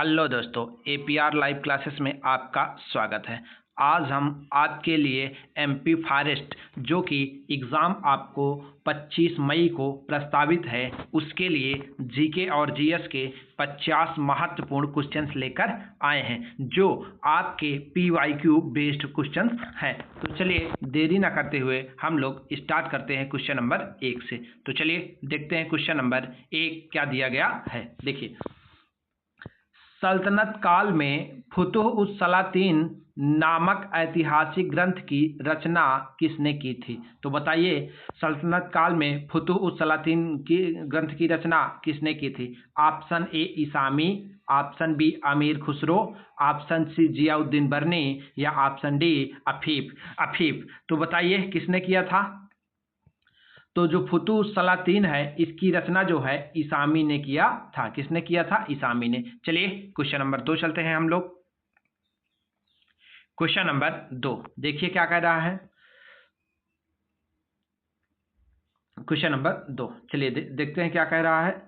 Hello दोस्तों, APR live classes में आपका स्वागत है। आज हम आपके लिए एमपी फॉरेस्ट जो कि एग्ज़ाम आपको 25 मई को प्रस्तावित है, उसके लिए जीके और जीएस के 50 महत्वपूर्ण क्वेश्चंस लेकर आए हैं जो आपके पीवाईक्यू बेस्ड क्वेश्चंस हैं। तो चलिए देरी ना करते हुए हम लोग स्टार्ट करते हैं क्वेश्चन नंबर 1 से। तो चलिए देखते हैं क्वेश्चन नंबर 1 क्या दिया गया है। देखिए, सल्तनत काल में फुतुह उस सलातीन नामक ऐतिहासिक ग्रंथ की रचना किसने की थी? तो बताइए, सल्तनत काल में फुतुह उस सलातीन की ग्रंथ की रचना किसने की थी? Option A Isami, option B Amir Khusro, option C Ziauddin Barani या ऑप्शन डी अफीफ। तो बताइए किसने किया था? तो जो फुतुह सलातीन है इसकी रचना जो है इसामी ने किया था। किसने किया था? इसामी ने। चलिए क्वेश्चन नंबर 2 चलते हैं हम लोग। क्वेश्चन नंबर 2 देखिए क्या कह रहा है। क्वेश्चन नंबर 2 चलिए देखते हैं क्या कह रहा है।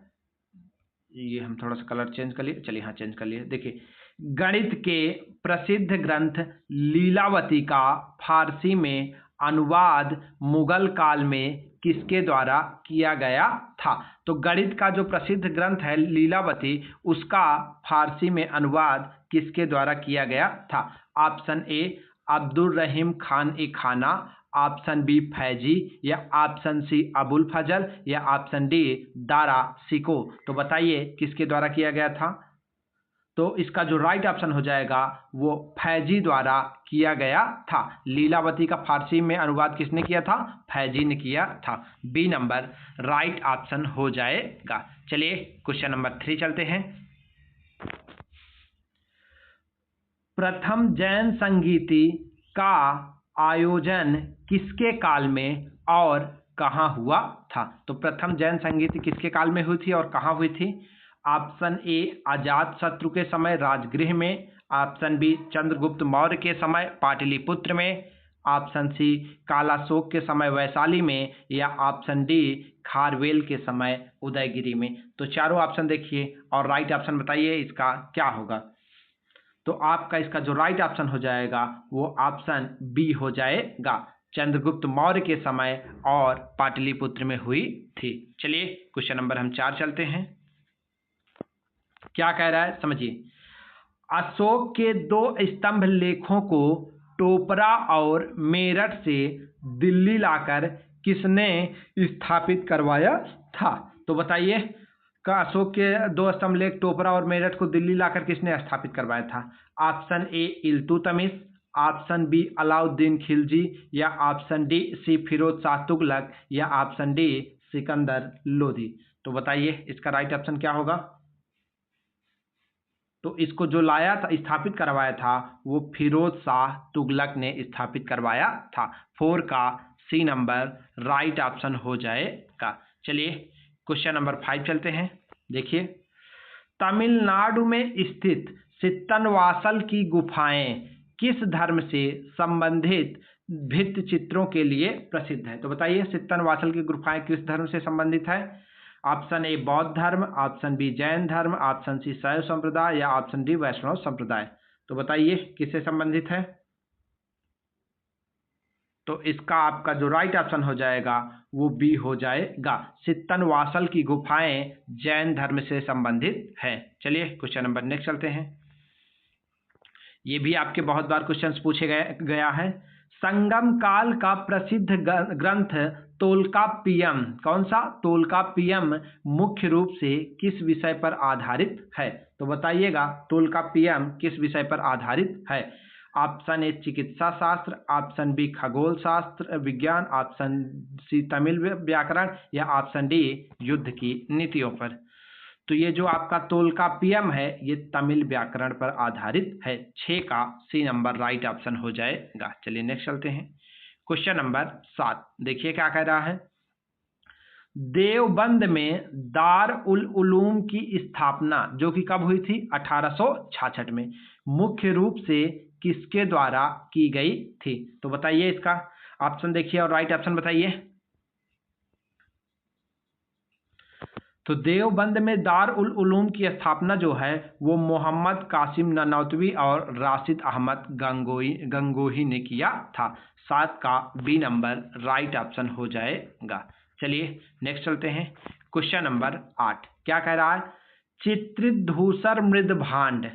ये हम थोड़ा सा कलर चेंज कर लिए। चलिए हाँ, चेंज कर लिए। देखिए, गणित के प्रसिद्ध ग्रंथ लीलावती का फारसी में अनुवाद मुगल काल में किसके द्वारा किया गया था? तो गणित का जो प्रसिद्ध ग्रंथ है लीलावती, उसका फारसी में अनुवाद किसके द्वारा किया गया था? ऑप्शन ए अब्दुल रहीम खान ए खाना, ऑप्शन बी फैजी या ऑप्शन सी अबुल फजल या ऑप्शन डी दारा सिको। तो बताइए किसके द्वारा किया गया था? तो इसका जो राइट ऑप्शन हो जाएगा वो फैजी द्वारा किया गया था। लीलावती का फारसी में अनुवाद किसने किया था? फैजी ने किया था। बी नंबर राइट ऑप्शन हो जाएगा। चलिए क्वेश्चन नंबर 3 चलते हैं। प्रथम जैन संगीति का आयोजन किसके काल में और कहाँ हुआ था? तो प्रथम जैन संगीति किसके काल में हुई थी और कहाँ हुई थी? ऑप्शन ए अजात शत्रु के समय राजगृह में, ऑप्शन बी चंद्रगुप्त मौर्य के समय पाटलिपुत्र में, ऑप्शन सी कालाशोक के समय वैशाली में या ऑप्शन डी खारवेल के समय उदयगिरी में। तो चारों ऑप्शन देखिए और राइट ऑप्शन बताइए इसका क्या होगा। तो आपका इसका जो राइट ऑप्शन हो जाएगा वो ऑप्शन बी हो जाएगा, चंद्रगुप्त मौर्य के समय और पाटलिपुत्र में हुई थी। चलिए क्वेश्चन नंबर हम 4 चलते हैं। क्या कह रहा है समझिए। अशोक के 2 स्तंभ लेखों को टोपरा और मेरठ से दिल्ली लाकर किसने स्थापित करवाया था? तो बताइए का अशोक के 2 स्तंभ लेख टोपरा और मेरठ को दिल्ली लाकर किसने स्थापित करवाया था? Option A Iltutmish, option B Alauddin Khilji या option D C Firoz Shah Tughlaq या ऑप्शन डी सिकंदर लोधी। तो बताइए इसका राइट ऑप्शन क्या होगा। तो इसको जो लाया था, स्थापित करवाया था, वो फिरोज शाह तुगलक ने स्थापित करवाया था। 4 का सी नंबर राइट ऑप्शन हो जाएगा। चलिए क्वेश्चन नंबर 5 चलते हैं। देखिए, तमिलनाडु में स्थित सित्तनवासल की गुफाएं किस धर्म से संबंधित भित्ति चित्रों के लिए प्रसिद्ध है? तो बताइए सित्तनवासल की गुफाएं किस धर्म से संबंधित है? ऑप्शन ए बौद्ध धर्म, ऑप्शन बी जैन धर्म, ऑप्शन सी शैव संप्रदाय या ऑप्शन डी वैष्णव संप्रदाय। तो बताइए किससे संबंधित है। तो इसका आपका जो राइट ऑप्शन हो जाएगा वो बी हो जाएगा, सित्तनवासल की गुफाएं जैन धर्म से संबंधित है। चलिए क्वेश्चन नंबर नेक्स्ट चलते हैं। ये भी आपके बहुत बार क्वेश्चन पूछे गया है। संगम काल का प्रसिद्ध ग्रंथ तोल्काप्पियम, कौन सा? तोल्काप्पियम मुख्य रूप से किस विषय पर आधारित है? तो बताइएगा तोल्काप्पियम किस विषय पर आधारित है? ऑप्शन ए चिकित्सा शास्त्र, ऑप्शन बी खगोल शास्त्र विज्ञान, ऑप्शन सी तमिल व्याकरण या ऑप्शन डी युद्ध की नीतियों पर। तो ये जो आपका तोल्काप्पियम है ये तमिल व्याकरण पर आधारित है। 6 का सी नंबर राइट ऑप्शन हो जाएगा। चलिए नेक्स्ट चलते हैं। क्वेश्चन नंबर 7 देखिए क्या कह रहा है। देवबंद में दार उल उलूम की स्थापना जो कि कब हुई थी? 1866 में। मुख्य रूप से किसके द्वारा की गई थी? तो बताइए इसका ऑप्शन देखिए और राइट ऑप्शन बताइए। तो देवबंद में दार उल उलूम की स्थापना जो है वो मोहम्मद कासिम ननौतवी और राशिद अहमद गंगोही ने किया था। 7 का बी नंबर राइट ऑप्शन हो जाएगा। चलिए नेक्स्ट चलते हैं। क्वेश्चन नंबर 8 क्या कह रहा है? चित्रित धूसर मृद भांड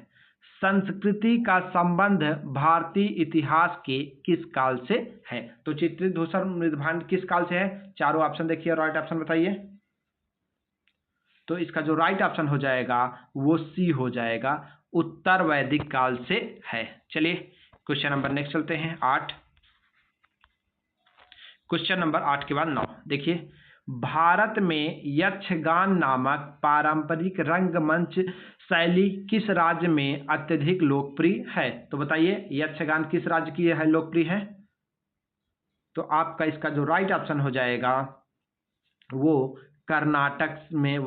संस्कृति का संबंध भारतीय इतिहास के किस काल से है? तो चित्रित धूसर मृद भांड किस काल से है? चारों ऑप्शन देखिए और राइट ऑप्शन बताइए। तो इसका जो राइट ऑप्शन हो जाएगा वो सी हो जाएगा, उत्तर वैदिक काल से है। चलिए क्वेश्चन नंबर नेक्स्ट चलते हैं 8। क्वेश्चन नंबर 8 के बाद 9 देखिए, भारत में यक्षगान नामक पारंपरिक रंगमंच शैली किस राज्य में अत्यधिक लोकप्रिय है? तो बताइए यक्षगान किस राज्य की है लोकप्रिय है? तो आपका इसका जो राइट ऑप्शन हो जाएगा वो कर्नाटक में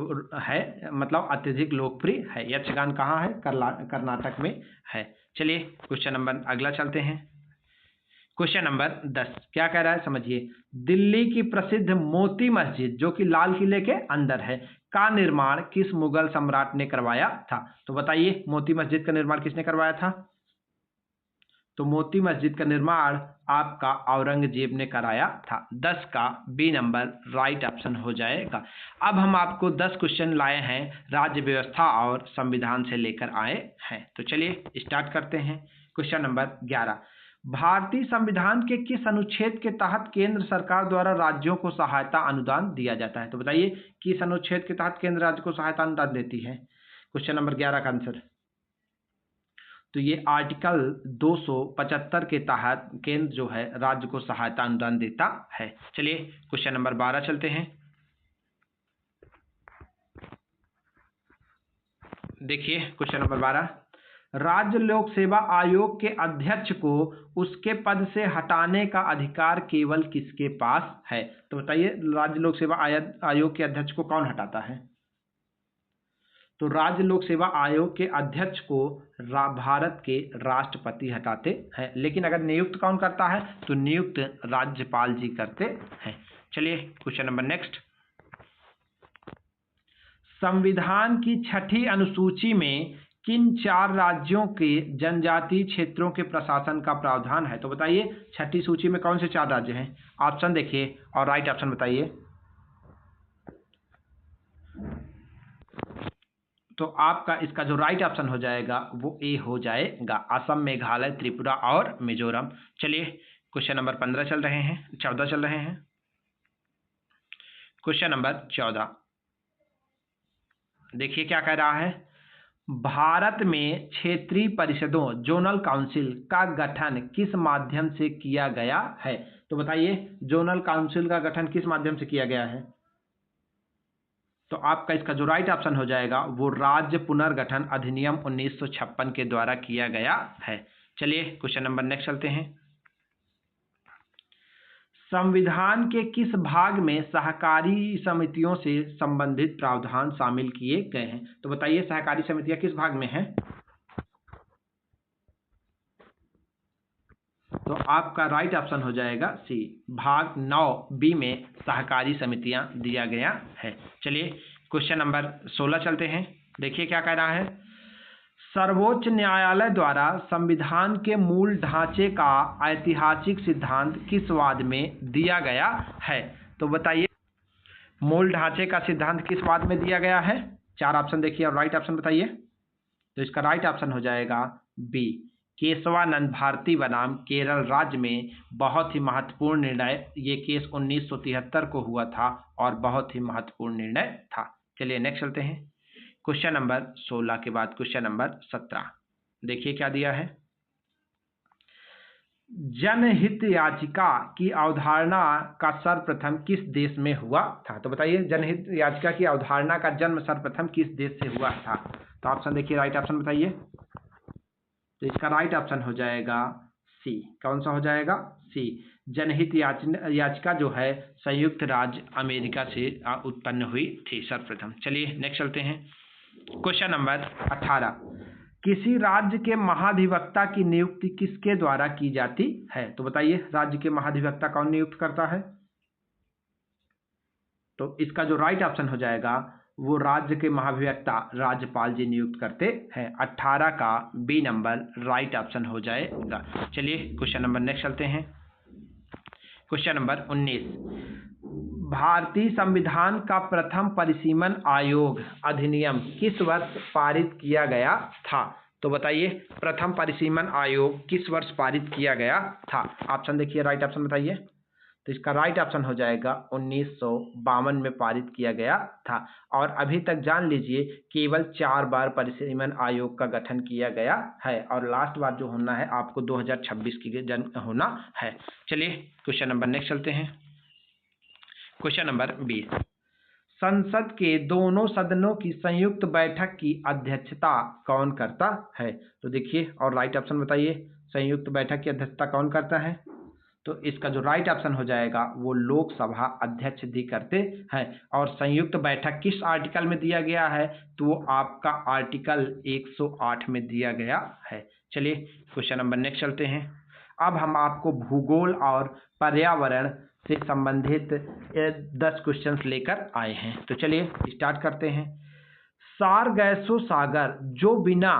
है, मतलब अत्यधिक लोकप्रिय है। यक्षगान कहाँ है? कर्नाटक में है। चलिए क्वेश्चन नंबर अगला चलते हैं। क्वेश्चन नंबर 10 क्या कह रहा है समझिए, दिल्ली की प्रसिद्ध मोती मस्जिद जो कि लाल किले के अंदर है का निर्माण किस मुगल सम्राट ने करवाया था? तो बताइए मोती मस्जिद का निर्माण किसने करवाया था? तो मोती मस्जिद का निर्माण आपका औरंगजेब ने कराया था। 10 का बी नंबर राइट ऑप्शन हो जाएगा। अब हम आपको 10 क्वेश्चन लाए हैं राज्य व्यवस्था और संविधान से लेकर आए हैं। तो चलिए स्टार्ट करते हैं। क्वेश्चन नंबर 11, भारतीय संविधान के किस अनुच्छेद के तहत केंद्र सरकार द्वारा राज्यों को सहायता अनुदान दिया जाता है? तो बताइए किस अनुच्छेद के तहत केंद्र राज्य को सहायता अनुदान देती है? क्वेश्चन नंबर 11 का आंसर तो ये आर्टिकल 275 के तहत केंद्र जो है राज्य को सहायता अनुदान देता है। चलिए क्वेश्चन नंबर 12 चलते हैं। देखिए क्वेश्चन नंबर 12, राज्य लोक सेवा आयोग के अध्यक्ष को उसके पद से हटाने का अधिकार केवल किसके पास है? तो बताइए राज्य लोक सेवा आयोग के अध्यक्ष को कौन हटाता है? तो राज्य लोक सेवा आयोग के अध्यक्ष को भारत के राष्ट्रपति हटाते हैं, लेकिन अगर नियुक्त कौन करता है? तो नियुक्त राज्यपाल जी करते हैं। चलिए क्वेश्चन नंबर नेक्स्ट, संविधान की 6ठी अनुसूची में किन 4 राज्यों के जनजातीय क्षेत्रों के प्रशासन का प्रावधान है? तो बताइए 6ठी सूची में कौन से 4 राज्य हैं? ऑप्शन देखिए और राइट ऑप्शन बताइए। तो आपका इसका जो राइट ऑप्शन हो जाएगा वो ए हो जाएगा, असम, मेघालय, त्रिपुरा और मिजोरम। चलिए क्वेश्चन नंबर 14 चल रहे हैं। क्वेश्चन नंबर 14 देखिए क्या कह रहा है, भारत में क्षेत्रीय परिषदों जोनल काउंसिल का गठन किस माध्यम से किया गया है? तो बताइए जोनल काउंसिल का गठन किस माध्यम से किया गया है? तो आपका इसका जो राइट ऑप्शन हो जाएगा वो राज्य पुनर्गठन अधिनियम 1956 के द्वारा किया गया है। चलिए क्वेश्चन नंबर नेक्स्ट चलते हैं। संविधान के किस भाग में सहकारी समितियों से संबंधित प्रावधान शामिल किए गए हैं? तो बताइए सहकारी समितियां किस भाग में हैं? तो आपका राइट ऑप्शन हो जाएगा सी, भाग 9 बी में सहकारी समितियां दिया गया है। चलिए क्वेश्चन नंबर 16 चलते हैं। देखिए क्या कह रहा है, सर्वोच्च न्यायालय द्वारा संविधान के मूल ढांचे का ऐतिहासिक सिद्धांत किस वाद में दिया गया है? तो बताइए मूल ढांचे का सिद्धांत किस वाद में दिया गया है? 4 ऑप्शन देखिए और राइट ऑप्शन बताइए। तो इसका राइट ऑप्शन हो जाएगा बी, केशवानंद भारती बनाम केरल राज्य में बहुत ही महत्वपूर्ण निर्णय। ये केस 1973 को हुआ था और बहुत ही महत्वपूर्ण निर्णय था। चलिए नेक्स्ट चलते हैं। क्वेश्चन नंबर 16 के बाद क्वेश्चन नंबर 17 देखिए क्या दिया है, जनहित याचिका की अवधारणा का सर्वप्रथम किस देश में हुआ था? तो बताइए जनहित याचिका की अवधारणा का जन्म सर्वप्रथम किस देश से हुआ था? तो ऑप्शन देखिए, राइट ऑप्शन बताइए। तो इसका राइट ऑप्शन हो जाएगा सी। कौन सा हो जाएगा? सी। जनहित याचिका जो है संयुक्त राज्य अमेरिका से उत्पन्न हुई थी सर्वप्रथम। चलिए नेक्स्ट चलते हैं। क्वेश्चन नंबर 18, किसी राज्य के महाधिवक्ता की नियुक्ति किसके द्वारा की जाती है? तो बताइए राज्य के महाधिवक्ता कौन नियुक्त करता है? तो इसका जो राइट ऑप्शन हो जाएगा वो राज्य के महाभिवक्ता राज्यपाल जी नियुक्त करते हैं। 18 का बी नंबर राइट ऑप्शन हो जाएगा। चलिए क्वेश्चन नंबर नेक्स्ट चलते हैं। क्वेश्चन नंबर 19, भारतीय संविधान का प्रथम परिसीमन आयोग अधिनियम किस वर्ष पारित किया गया था? तो बताइए प्रथम परिसीमन आयोग किस वर्ष पारित किया गया था? ऑप्शन देखिए, राइट ऑप्शन बताइए। तो इसका राइट ऑप्शन हो जाएगा 1952 में पारित किया गया था। और अभी तक जान लीजिए केवल 4 बार परिसीमन आयोग का गठन किया गया है और लास्ट बार जो होना है आपको 2026 की जन्म होना है। चलिए क्वेश्चन नंबर नेक्स्ट चलते हैं। क्वेश्चन नंबर 20, संसद के दोनों सदनों की संयुक्त बैठक की अध्यक्षता कौन करता है? तो देखिए और राइट ऑप्शन बताइए, संयुक्त बैठक की अध्यक्षता कौन करता है? तो इसका जो राइट ऑप्शन हो जाएगा वो लोकसभा अध्यक्ष भी करते हैं। और संयुक्त बैठक किस आर्टिकल में दिया गया है? तो वो आपका आर्टिकल 108 में दिया गया है। चलिए क्वेश्चन नंबर नेक्स्ट चलते हैं। अब हम आपको भूगोल और पर्यावरण से संबंधित 10 क्वेश्चंस लेकर आए हैं। तो चलिए स्टार्ट करते हैं। सारगैसो सागर जो बिना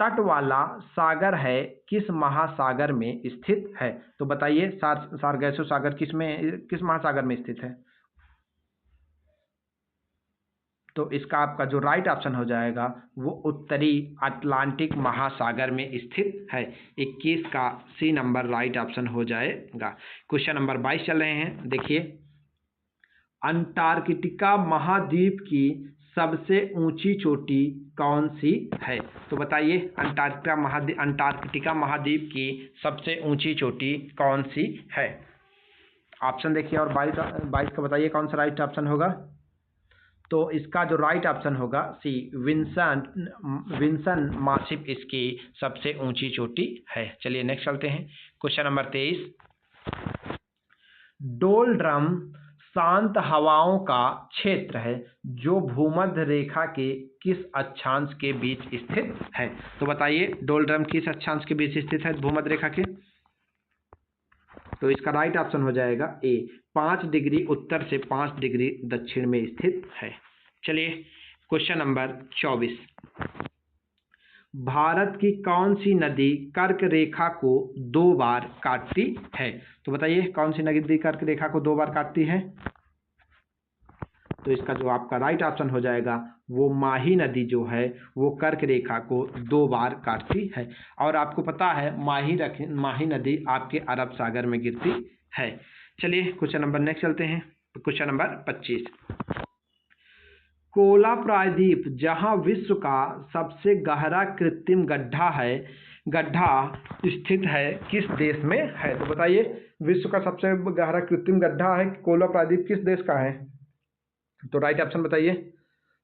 तट वाला सागर है किस महासागर में स्थित है? तो बताइए सारगैसो सागर किस महासागर में स्थित है? तो इसका आपका जो राइट ऑप्शन हो जाएगा वो उत्तरी अटलांटिक महासागर में स्थित है। 21 का सी नंबर राइट ऑप्शन हो जाएगा। क्वेश्चन नंबर 22 चल रहे हैं। देखिए अंटार्कटिका महाद्वीप की सबसे ऊंची चोटी कौन सी है? तो बताइए अंटार्कटिका महाद्वीप की सबसे ऊंची चोटी कौन सी है? ऑप्शन देखिए और 22 का बताइए कौन सा राइट ऑप्शन होगा। तो इसका जो राइट ऑप्शन होगा सी विंसन मासिप इसकी सबसे ऊंची चोटी है। चलिए नेक्स्ट चलते हैं। क्वेश्चन नंबर 23, डोलड्रम शांत हवाओं का क्षेत्र है जो भूमध्य रेखा के किस अक्षांश के बीच स्थित है? तो बताइए डोलड्रम किस अक्षांश के बीच स्थित है भूमध्य रेखा के? तो इसका राइट ऑप्शन हो जाएगा ए 5 डिग्री उत्तर से 5 डिग्री दक्षिण में स्थित है। चलिए क्वेश्चन नंबर 24, भारत की कौन सी नदी कर्क रेखा को 2 बार काटती है? तो बताइए कौन सी नदी कर्क रेखा को 2 बार काटती है? तो इसका जो आपका राइट ऑप्शन हो जाएगा वो माही नदी जो है वो कर्क रेखा को 2 बार काटती है। और आपको पता है माही नदी आपके अरब सागर में गिरती है। चलिए क्वेश्चन नंबर नेक्स्ट चलते हैं। क्वेश्चन नंबर 25, कोला प्रायद्वीप जहां विश्व का सबसे गहरा कृत्रिम गड्ढा स्थित है किस देश में है? तो बताइए विश्व का सबसे गहरा कृत्रिम गड्ढा है कोला प्रायद्वीप किस देश का है? तो राइट ऑप्शन बताइए।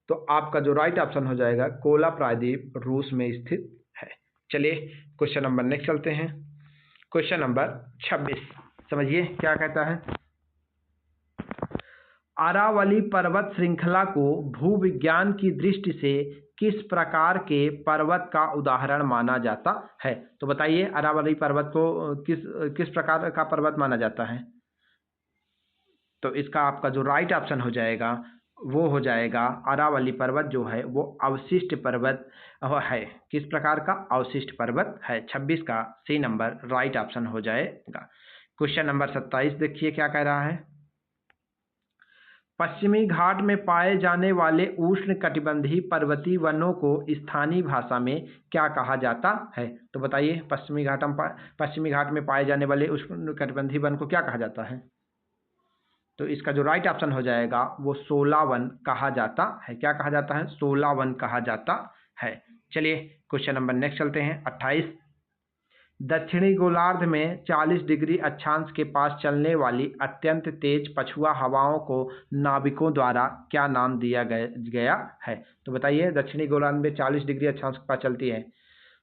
तो आपका जो राइट ऑप्शन हो जाएगा कोला प्रायद्वीप रूस में स्थित है। चलिए क्वेश्चन नंबर नेक्स्ट चलते हैं। क्वेश्चन नंबर 26 समझिए क्या कहता है। अरावली पर्वत श्रृंखला को भूविज्ञान की दृष्टि से किस प्रकार के पर्वत का उदाहरण माना जाता है? तो बताइए अरावली पर्वत को किस प्रकार का पर्वत माना जाता है? तो इसका आपका जो राइट ऑप्शन हो जाएगा वो हो जाएगा अरावली पर्वत जो है वो अवशिष्ट पर्वत है। किस प्रकार का? अवशिष्ट पर्वत है। 26 का सी नंबर राइट ऑप्शन हो जाएगा। क्वेश्चन नंबर 27 देखिए क्या कह रहा है। पश्चिमी घाट में पाए जाने वाले उष्णकटिबंधीय पर्वतीय वनों को स्थानीय भाषा में क्या कहा जाता है? तो बताइए पश्चिमी घाट में पाए जाने वाले उष्णकटिबंधीय वन को क्या कहा जाता है? तो इसका जो राइट ऑप्शन हो जाएगा वो 16 वन कहा जाता है। क्या कहा जाता है? 16 वन कहा जाता है। चलिए क्वेश्चन नंबर नेक्स्ट चलते हैं। 28, दक्षिणी गोलार्ध में 40 डिग्री अक्षांश के पास चलने वाली अत्यंत तेज पछुआ हवाओं को नाविकों द्वारा क्या नाम दिया गया है? तो बताइए दक्षिणी गोलार्ध में 40 डिग्री अक्षांश के पास चलती है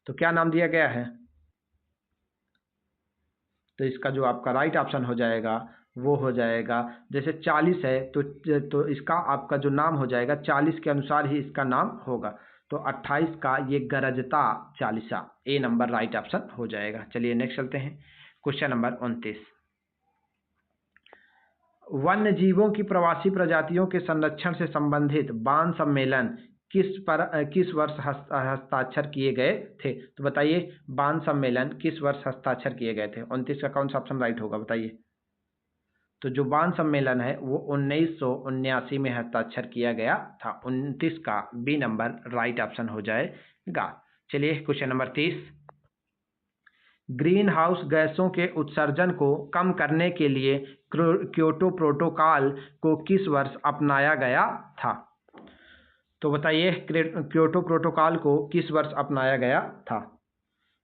तो क्या नाम दिया गया है? तो इसका जो आपका राइट ऑप्शन हो जाएगा वो हो जाएगा जैसे 40 है तो इसका आपका जो नाम हो जाएगा 40 के अनुसार ही इसका नाम होगा। तो 28 का ये गरजता चालीसा ए नंबर राइट ऑप्शन हो जाएगा। चलिए नेक्स्ट चलते हैं। क्वेश्चन नंबर 29, वन्य जीवों की प्रवासी प्रजातियों के संरक्षण से संबंधित बान सम्मेलन किस वर्ष हस्ताक्षर किए गए थे? तो बताइए बान सम्मेलन किस वर्ष हस्ताक्षर किए गए थे? 29 का कौन सा ऑप्शन राइट होगा बताइए? तो जो बान सम्मेलन है वो 1979 में हस्ताक्षर किया गया था। 29 का बी नंबर राइट ऑप्शन हो जाएगा। चलिए क्वेश्चन नंबर 30, ग्रीन हाउस गैसों के उत्सर्जन को कम करने के लिए क्योटो प्रोटोकॉल को किस वर्ष अपनाया गया था? तो बताइए क्योटो प्रोटोकॉल को किस वर्ष अपनाया गया था?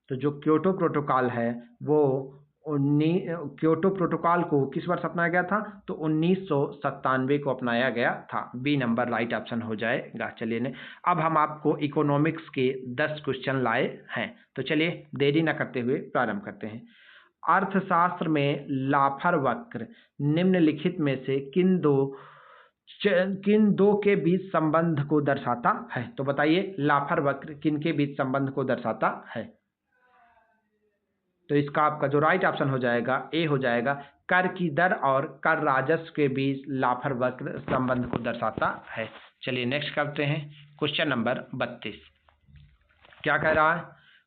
तो जो क्योटो प्रोटोकॉल है वो क्योटो प्रोटोकॉल को किस वर्ष अपनाया गया था? तो 1997 को अपनाया गया था। बी नंबर राइट ऑप्शन हो जाएगा। चलिए ने अब हम आपको इकोनॉमिक्स के 10 क्वेश्चन लाए हैं, तो चलिए देरी न करते हुए प्रारंभ करते हैं। अर्थशास्त्र में लाफर वक्र निम्नलिखित में से किन दो के बीच संबंध को दर्शाता है? तो बताइए लाफर वक्र किन के बीच संबंध को दर्शाता है? तो इसका आपका जो राइट ऑप्शन हो जाएगा ए हो जाएगा, कर की दर और कर राजस्व के बीच लाफर वक्र संबंध को दर्शाता है। चलिए नेक्स्ट करते हैं क्वेश्चन नंबर 32। क्या कह रहा है?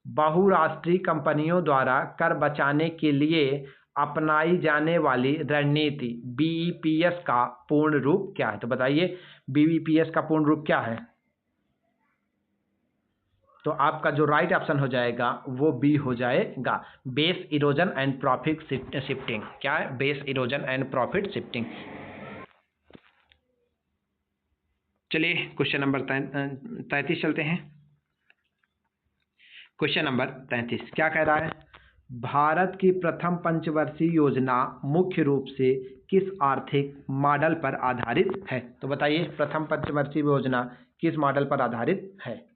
बहुराष्ट्रीय कंपनियों द्वारा कर बचाने के लिए अपनाई जाने वाली रणनीति बीईपीएस का पूर्ण रूप क्या है? तो बताइए बीईपीएस का पूर्ण रूप क्या है? तो आपका जो राइट ऑप्शन हो जाएगा वो बी हो जाएगा, base erosion and profit shifting. क्या है? Base erosion and profit shifting. चलिए क्वेश्चन नंबर 33 चलते हैं। क्वेश्चन नंबर 33 क्या कह रहा है? भारत की प्रथम पंचवर्षीय योजना मुख्य रूप से किस आर्थिक मॉडल पर आधारित है? तो बताइए प्रथम पंचवर्षीय योजना किस मॉडल पर आधारित है?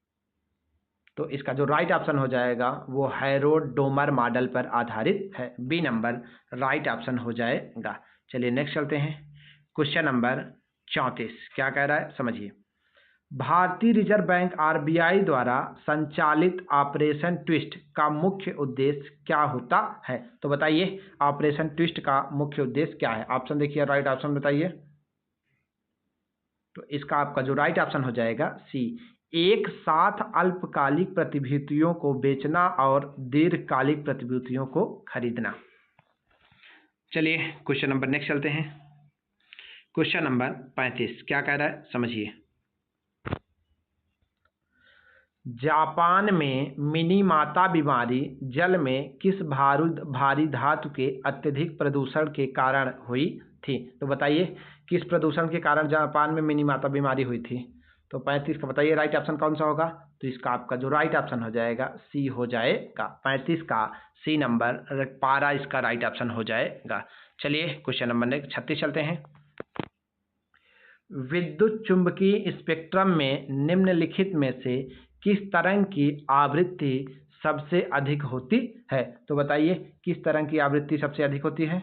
तो इसका जो राइट ऑप्शन हो जाएगा वो हैरोल्ड डोमर मॉडल पर आधारित है। बी नंबर राइट ऑप्शन हो जाएगा। चलिए नेक्स्ट चलते हैं क्वेश्चन नंबर 34। क्या कह रहा है समझिए। भारतीय रिजर्व बैंक आरबीआई द्वारा संचालित ऑपरेशन ट्विस्ट का मुख्य उद्देश्य क्या होता है? तो बताइए ऑपरेशन ट्विस्ट का मुख्य उद्देश्य क्या है? ऑप्शन देखिए, राइट ऑप्शन बताइए। तो इसका आपका जो राइट ऑप्शन हो जाएगा सी, एक साथ अल्पकालिक प्रतिभूतियों को बेचना और दीर्घकालिक प्रतिभूतियों को खरीदना। चलिए क्वेश्चन नंबर नेक्स्ट चलते हैं। क्वेश्चन नंबर 35 क्या कह रहा है समझिए। जापान में मिनीमाता बीमारी जल में किस भारी धातु के अत्यधिक प्रदूषण के कारण हुई थी? तो बताइए किस प्रदूषण के कारण जापान में मिनीमाता बीमारी हुई थी? तो 35 का बताइए राइट ऑप्शन कौन सा होगा? तो इसका आपका जो राइट ऑप्शन हो जाएगा सी हो जाएगा। 35 का सी नंबर पारा इसका राइट ऑप्शन हो जाएगा। चलिए क्वेश्चन नंबर 36 चलते हैं। विद्युत चुंबकीय स्पेक्ट्रम में निम्नलिखित में से किस तरंग की आवृत्ति सबसे अधिक होती है? तो बताइए किस तरंग की आवृत्ति सबसे अधिक होती है?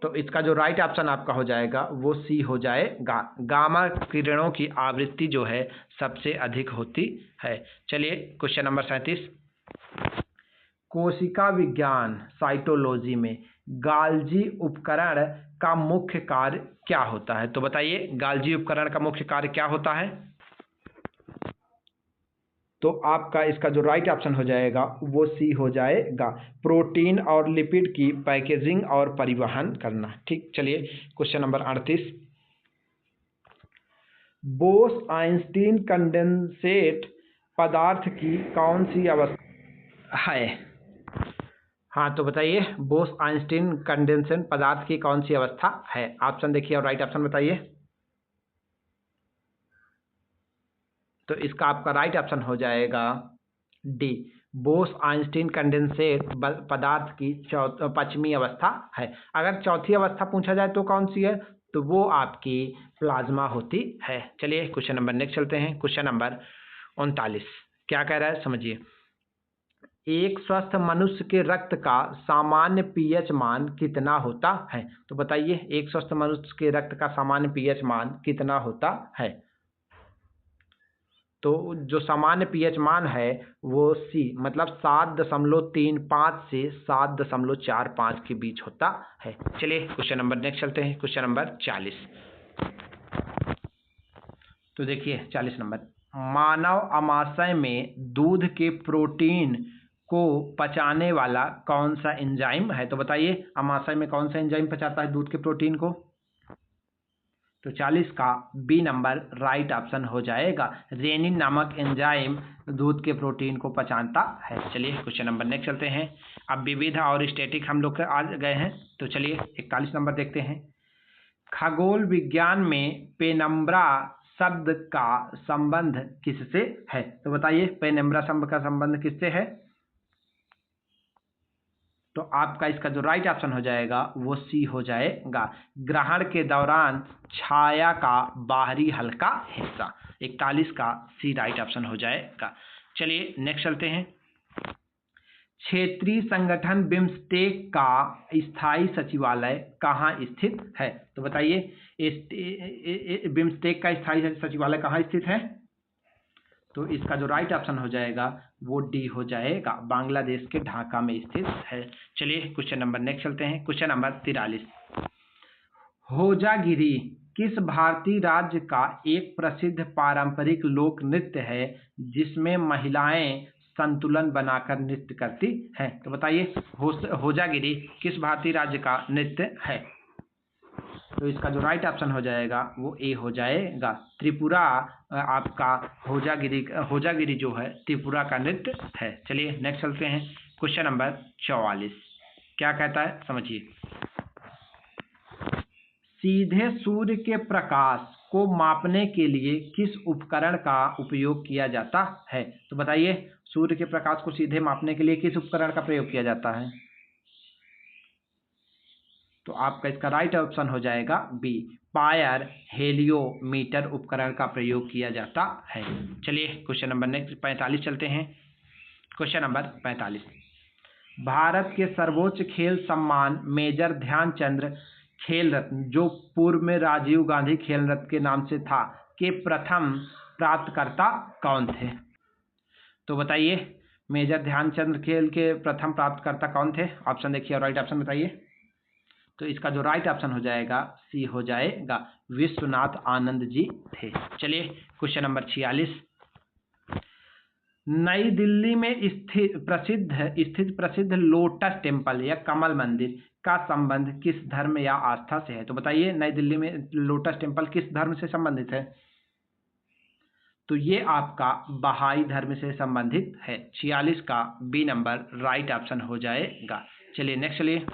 तो इसका जो राइट ऑप्शन आपका हो जाएगा वो सी हो जाएगा, गामा किरणों की आवृत्ति जो है सबसे अधिक होती है। चलिए क्वेश्चन नंबर 37। कोशिका विज्ञान साइटोलॉजी में गाल्जी उपकरण का मुख्य कार्य क्या होता है? तो बताइए गाल्जी उपकरण का मुख्य कार्य क्या होता है? तो आपका इसका जो राइट ऑप्शन हो जाएगा वो सी हो जाएगा, प्रोटीन और लिपिड की पैकेजिंग और परिवहन करना। ठीक, चलिए question number 38। Bose Einstein condensate पदार्थ की कौन सी अवस्था है? हाँ, तो बताइए बोस आइंस्टीन कंडेंसेट पदार्थ की कौन सी अवस्था है? ऑप्शन देखिए और राइट ऑप्शन बताइए। तो इसका आपका राइट ऑप्शन हो जाएगा डी, बोस आइंस्टीन कंडेंसेट पदार्थ की पश्चिमी अवस्था है। अगर चौथी अवस्था पूछा जाए तो कौन सी है? तो वो आपकी प्लाज्मा होती है। चलिए क्वेश्चन नंबर नेक्स्ट चलते हैं। क्वेश्चन नंबर 39 क्या कह रहा है समझिए। एक स्वस्थ मनुष्य के रक्त का सामान्य पीएच मान कितना होता है? तो बताइए एक स्वस्थ मनुष्य के रक्त का सामान्य पीएच मान कितना होता है? तो जो सामान्य पीएच मान है वो सी, मतलब 7.35 से 7.45 के बीच होता है। चलिए क्वेश्चन नंबर नेक्स्ट चलते हैं, क्वेश्चन नंबर 40। तो देखिए 40 नंबर, मानव आमाशय में दूध के प्रोटीन को पचाने वाला कौन सा एंजाइम है? तो बताइए आमाशय में कौन सा एंजाइम पचाता है दूध के प्रोटीन को? तो 40 का बी नंबर राइट ऑप्शन हो जाएगा। रेनिन नामक एंजाइम दूध के प्रोटीन को पचाता है। चलिए क्वेश्चन नंबर नेक्स्ट चलते हैं। अब विविध और स्टैटिक हम लोग आ गए हैं, तो चलिए 41 नंबर देखते हैं। खगोल विज्ञान में पेनम्ब्रा शब्द का संबंध किससे है? तो बताइए पेनम्ब्रा शब्द का संबंध किससे है? तो आपका इसका जो राइट ऑप्शन हो जाएगा वो सी हो जाएगा। ग्रहण के दौरान छाया का बाहरी हल्का हिस्सा। 41 का सी राइट ऑप्शन हो जाएगा। चलिए नेक्स्ट चलते हैं। क्षेत्रीय संगठन बिम्स्टेक का स्थायी सचिवालय कहाँ स्थित है? तो बताइए बिम्स्टेक का स्थायी सचिवालय कहाँ स्थित है? तो इसका जो राइट ऑप्शन हो जाएगा वो डी हो जाएगा, बांग्लादेश के ढाका में स्थित है। चलिए क्वेश्चन नंबर नेक्स्ट चलते हैं, क्वेश्चन नंबर 43। होजागिरी किस भारतीय राज्य का एक प्रसिद्ध पारंपरिक लोक नृत्य है जिसमें महिलाएं संतुलन बनाकर नृत्य करती हैं? तो बताइए होजागिरी किस भारतीय राज्य का नृत्य है? तो इसका जो राइट ऑप्शन हो जाएगा वो ए हो जाएगा, त्रिपुरा। आपका होजागिरी जो है त्रिपुरा का नृत्य है। चलिए नेक्स्ट चलते हैं, क्वेश्चन नंबर 44 क्या कहता है समझिए। सीधे सूर्य के प्रकाश को मापने के लिए किस उपकरण का उपयोग किया जाता है? तो बताइए सूर्य के प्रकाश को सीधे मापने के लिए किस उपकरण का प्रयोग किया जाता है? तो आपका इसका राइट ऑप्शन हो जाएगा बी, पायर हेलियोमीटर उपकरण का प्रयोग किया जाता है। चलिए क्वेश्चन नंबर नेक्स्ट 45 चलते हैं, क्वेश्चन नंबर 45। भारत के सर्वोच्च खेल सम्मान मेजर ध्यानचंद खेल रत्न, जो पूर्व में राजीव गांधी खेल रत्न के नाम से था, के प्रथम प्राप्तकर्ता कौन थे? तो बताइए मेजर ध्यानचंद खेल के प्रथम प्राप्तकर्ता कौन थे? ऑप्शन देखिए और राइट ऑप्शन बताइए। तो इसका जो राइट ऑप्शन हो जाएगा सी हो जाएगा, विश्वनाथ आनंद जी थे। चलिए क्वेश्चन नंबर 46। नई दिल्ली में स्थित प्रसिद्ध लोटस टेम्पल या कमल मंदिर का संबंध किस धर्म या आस्था से है? तो बताइए नई दिल्ली में लोटस टेम्पल किस धर्म से संबंधित है? तो ये आपका बहाई धर्म से संबंधित है। 46 का बी नंबर राइट ऑप्शन हो जाएगा। चलिए नेक्स्ट चलिए,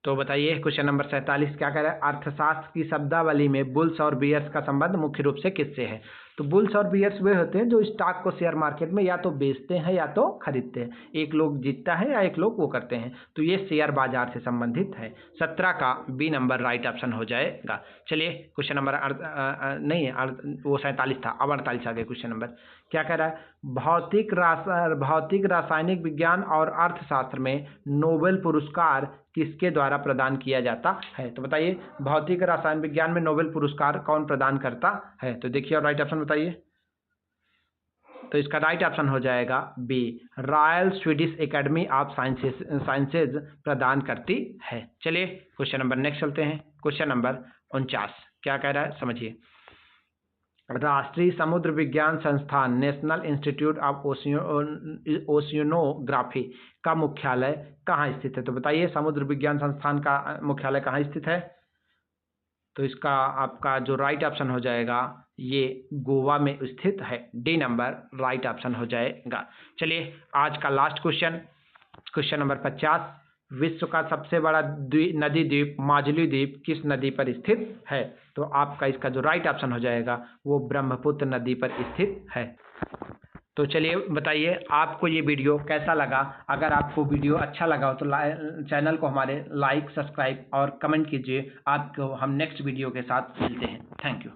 तो बताइए क्वेश्चन नंबर 47 क्या कह रहा है। अर्थशास्त्र की शब्दावली में बुल्स और बियर्स का संबंध मुख्य रूप से किससे है? तो बुल्स और बियर्स वे होते हैं जो स्टॉक को शेयर मार्केट में या तो बेचते हैं या तो खरीदते हैं। एक लोग जीतता है या एक लोग वो करते हैं, तो ये शेयर बाजार से संबंधित है। 17 का बी नंबर राइट ऑप्शन हो जाएगा। चलिए क्वेश्चन नंबर वो 47 था, अब 48 आ गए। क्वेश्चन नंबर क्या कह रहा है। भौतिक रासायनिक विज्ञान और अर्थशास्त्र में नोबेल पुरस्कार किसके द्वारा प्रदान किया जाता है? तो बताइए भौतिक रसायन विज्ञान में नोबेल पुरस्कार कौन प्रदान करता है? तो देखिए और राइट ऑप्शन बताइए। तो इसका राइट ऑप्शन हो जाएगा B, royal Swedish academy of sciences प्रदान करती है। चलिए क्वेश्चन नंबर नेक्स्ट चलते हैं, क्वेश्चन नंबर 49 क्या कह रहा है समझिए। राष्ट्रीय समुद्र विज्ञान संस्थान नेशनल इंस्टीट्यूट ऑफ ओशियनोग्राफी का मुख्यालय कहाँ स्थित है? तो बताइए समुद्र विज्ञान संस्थान का मुख्यालय कहाँ स्थित है? तो इसका आपका जो राइट ऑप्शन हो जाएगा ये गोवा में स्थित है। डी नंबर राइट ऑप्शन हो जाएगा। चलिए आज का लास्ट क्वेश्चन, क्वेश्चन नंबर 50। विश्व का सबसे बड़ा नदी द्वीप माजुली द्वीप किस नदी पर स्थित है? तो आपका इसका जो राइट ऑप्शन हो जाएगा वो ब्रह्मपुत्र नदी पर स्थित है। तो चलिए बताइए आपको ये वीडियो कैसा लगा। अगर आपको वीडियो अच्छा लगा हो तो चैनल को हमारे लाइक, सब्सक्राइब और कमेंट कीजिए। आपको हम नेक्स्ट वीडियो के साथ मिलते हैं। Thank you.